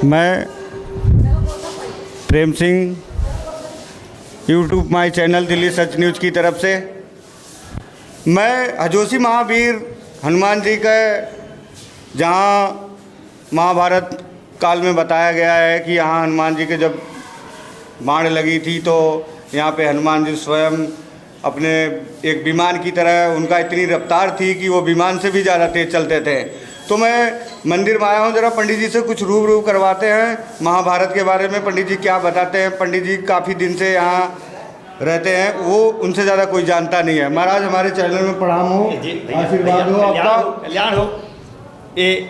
मैं Prem Singh YouTube my channel Delhi सच news की तरफ से मैं हजोसी महावीर हनुमान जी का जहाँ महाभारत काल में बताया गया है कि यहाँ हनुमान जी के जब बाण लगी थी तो यहाँ पे हनुमान जी स्वयं अपने एक विमान की तरह, उनका इतनी रफ्तार थी कि वो विमान से भी ज़्यादा तेज़ चलते थे। तो मैं मंदिर में आया हूँ, ज़रा पंडित जी से कुछ रूबरू करवाते हैं महाभारत के बारे में। पंडित जी क्या बताते हैं? पंडित जी काफ़ी दिन से यहाँ रहते हैं, वो उनसे ज़्यादा कोई जानता नहीं है। महाराज हमारे चैनल में प्रणाम हो, आशीर्वाद हो आपका, कल्याण हो। ये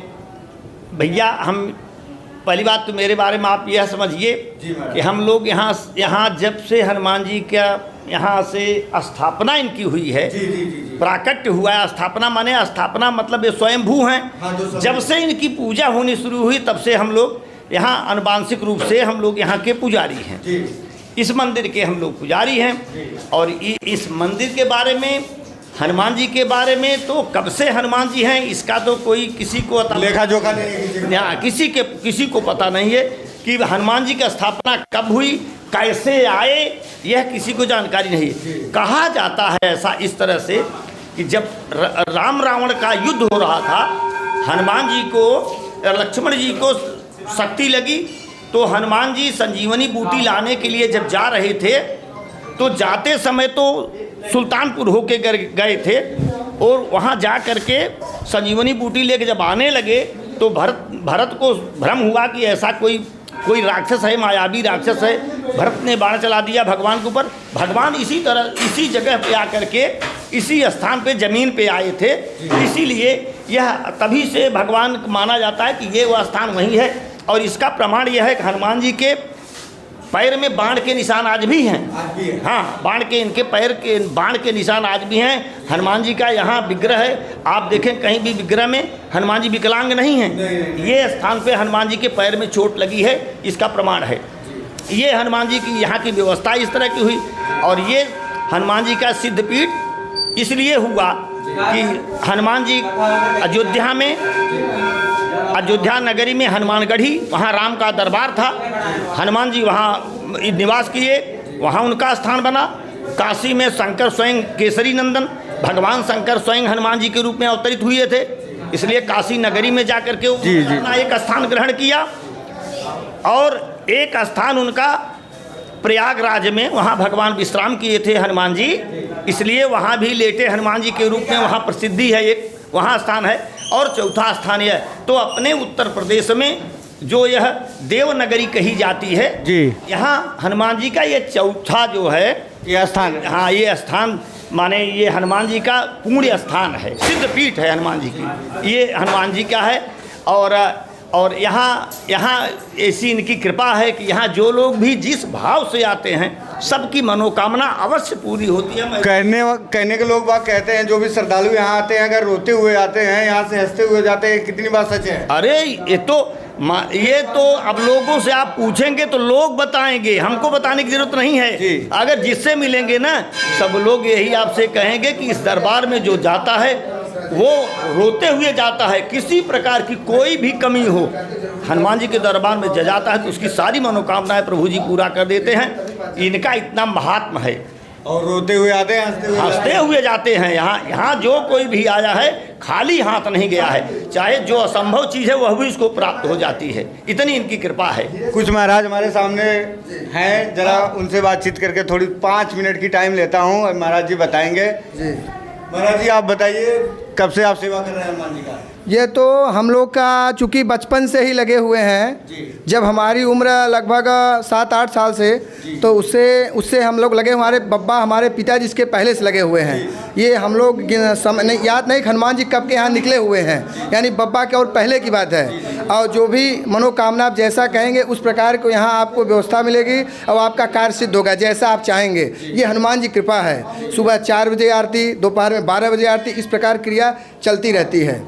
भैया, हम पहली बात तो मेरे बारे में आप यह समझिए कि हम लोग यहाँ जब से हनुमान जी का यहाँ से स्थापना इनकी हुई है, प्राकट्य हुआ है। स्थापना माने, स्थापना मतलब ये स्वयंभू हैं। हाँ, जब से इनकी पूजा होनी शुरू हुई तब से हम लोग यहाँ आनुवांशिक रूप से हम लोग यहाँ के पुजारी हैं। इस मंदिर के हम लोग पुजारी हैं। और इस मंदिर के बारे में, हनुमान जी के बारे में तो कब से हनुमान जी हैं इसका तो कोई किसी को लेखा जोखा नहीं, किसी को पता नहीं है कि हनुमान जी की स्थापना कब हुई, कैसे आए, यह किसी को जानकारी नहीं है। कहा जाता है ऐसा इस तरह से कि जब राम रावण का युद्ध हो रहा था, हनुमान जी को, लक्ष्मण जी को शक्ति लगी तो हनुमान जी संजीवनी बूटी लाने के लिए जब जा रहे थे तो जाते समय तो सुल्तानपुर होके गए थे और वहाँ जा कर के संजीवनी बूटी लेके जब आने लगे तो भरत को भ्रम हुआ कि ऐसा कोई राक्षस है, मायावी राक्षस है। भरत ने बाण चला दिया भगवान के ऊपर। भगवान इसी तरह इसी जगह पे आकर के इसी स्थान पे ज़मीन पे आए थे, इसीलिए यह तभी से भगवान माना जाता है कि ये वह स्थान वही है। और इसका प्रमाण यह है कि हनुमान जी के पैर में बाण के निशान आज भी हैं। हाँ, इनके पैर के बाण के निशान आज भी हैं। हनुमान जी का यहाँ विग्रह है, आप देखें कहीं भी विग्रह में हनुमान जी विकलांग नहीं हैं। ये स्थान पे हनुमान जी के पैर में चोट लगी है, इसका प्रमाण है। ये हनुमान जी की यहाँ की व्यवस्था इस तरह की हुई। और ये हनुमान जी का सिद्धपीठ इसलिए हुआ कि हनुमान जी अयोध्या नगरी में हनुमानगढ़ी, वहाँ राम का दरबार था। हनुमान जी वहाँ निवास किए, वहाँ उनका स्थान बना। काशी में शंकर स्वयं केसरी नंदन, भगवान शंकर स्वयं हनुमान जी के रूप में अवतरित हुए थे, इसलिए काशी नगरी में जाकर के अपना एक स्थान ग्रहण किया। और एक स्थान उनका प्रयागराज में, वहाँ भगवान विश्राम किए थे हनुमान जी, इसलिए वहाँ भी लेटे हनुमान जी के रूप में वहाँ प्रसिद्धि है, एक वहाँ स्थान है। और चौथा स्थान यह तो अपने उत्तर प्रदेश में जो यह देवनगरी कही जाती है जी, यहाँ हनुमान जी का ये चौथा जो है ये स्थान, हाँ ये स्थान माने ये हनुमान जी का पुण्य स्थान है, सिद्धपीठ है हनुमान जी की, ये हनुमान जी का है। और यहाँ ऐसी इनकी कृपा है कि यहाँ जो लोग भी जिस भाव से आते हैं सबकी मनोकामना अवश्य पूरी होती है। कहने के लोग बात कहते हैं, जो भी श्रद्धालु यहाँ आते हैं अगर रोते हुए आते हैं, यहाँ से हंसते हुए जाते हैं, कितनी बात सच है? अरे ये तो अब लोगों से आप पूछेंगे तो लोग बताएंगे, हमको बताने की जरूरत नहीं है। अगर जिससे मिलेंगे ना, सब लोग यही आपसे कहेंगे कि इस दरबार में जो जाता है वो रोते हुए जाता है। किसी प्रकार की कोई भी कमी हो, हनुमान जी के दरबार में जाता है तो उसकी सारी मनोकामनाएं प्रभु जी पूरा कर देते हैं। इनका इतना महात्मा है। और रोते हुए आते हैं, हंसते हुए जाते हैं। यहाँ जो कोई भी आया है खाली हाथ नहीं गया है, चाहे जो असंभव चीज़ है वह भी इसको प्राप्त हो जाती है, इतनी इनकी कृपा है। कुछ महाराज हमारे सामने हैं, जरा उनसे बातचीत करके थोड़ी 5 मिनट की टाइम लेता हूँ, महाराज जी बताएंगे। महाराज जी आप बताइए, कब से आप सेवा कर रहे हैं हनुमान जी का? ये तो हम लोग का चूँकि बचपन से ही लगे हुए हैं, जब हमारी उम्र लगभग 7-8 साल से, तो उससे हम लोग लगे, हमारे बब्बा हमारे पिताजी इसके पहले से लगे हुए हैं। ये हम लोग याद नहीं हनुमान जी कब के यहाँ निकले हुए हैं, यानी बब्बा के और पहले की बात है। और जो भी मनोकामना आप जैसा कहेंगे उस प्रकार को यहाँ आपको व्यवस्था मिलेगी और आपका कार्य सिद्ध होगा जैसा आप चाहेंगे। ये हनुमान जी कृपा है। सुबह 4 बजे आरती, दोपहर में 12 बजे आरती, इस प्रकार क्रिया चलती रहती है।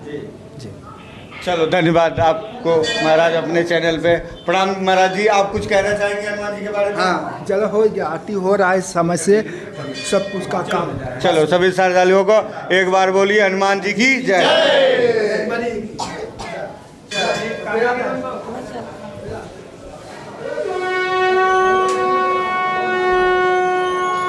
चलो धन्यवाद आपको महाराज, अपने चैनल पे प्रणाम। महाराज जी आप कुछ कहना चाहेंगे हनुमान जी के बारे में? हाँ, चलो हो गया, आरती हो रहा है समय से, सब कुछ का काम। चलो सभी श्रद्धालुओं को एक बार बोलिए हनुमान जी की जय। है